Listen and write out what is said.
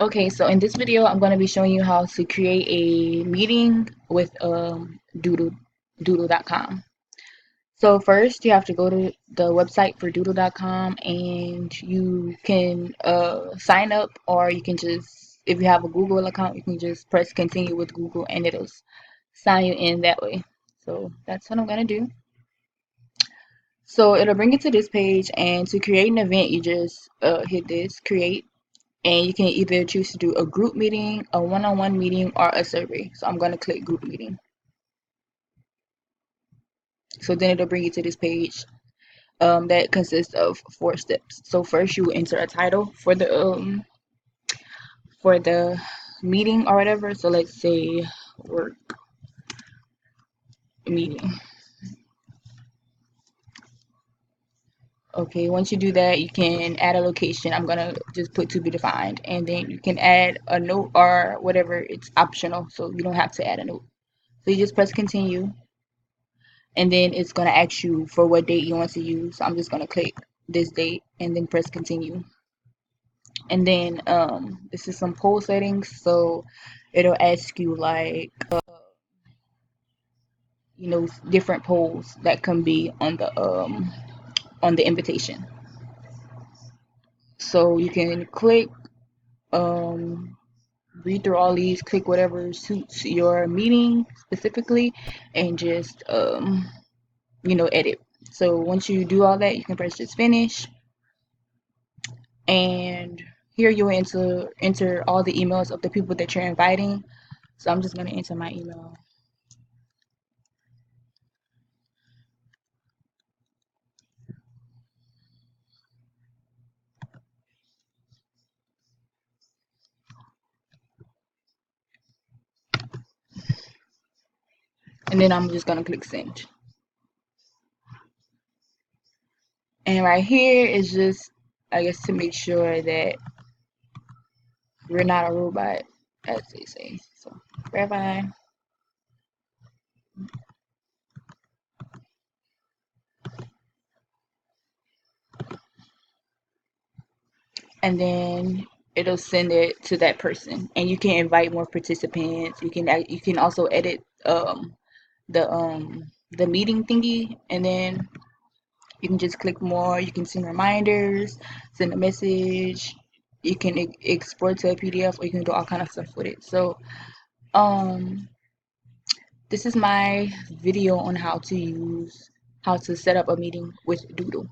Okay, so in this video, I'm going to be showing you how to create a meeting with doodle.com. So first, you have to go to the website for doodle.com and you can sign up, or you can just, if you have a Google account, you can just press continue with Google and it'll sign you in that way. So that's what I'm going to do. So it'll bring you to this page, and to create an event, you just hit this create, and you can either choose to do a group meeting, a one-on-one meeting, or a survey. So I'm going to click group meeting. So then it'll bring you to this page that consists of 4 steps. So first you enter a title for the meeting or whatever. So let's say work meeting. Okay, once you do that, you can add a location. I'm gonna just put to be defined, and then you can add a note or whatever. It's optional, so you don't have to add a note. So you just press continue, and then it's going to ask you for what date you want to use. So I'm just going to click this date and then press continue. And then this is some poll settings, so it'll ask you like different polls that can be on the invitation. So you can click um read through all these, click whatever suits your meeting specifically, and just edit. So once you do all that, you can press just finish, and here you'll enter all the emails of the people that you're inviting. So I'm just going to enter my email. And then I'm just going to click send. And right here is just, I guess, to make sure that we're not a robot, as they say. So verify. And then it'll send it to that person, and you can invite more participants. You can also edit the meeting thingy, and then you can just click more. You can send reminders, send a message. You can export to a PDF, or you can do all kind of stuff with it. So um this is my video on how to set up a meeting with Doodle.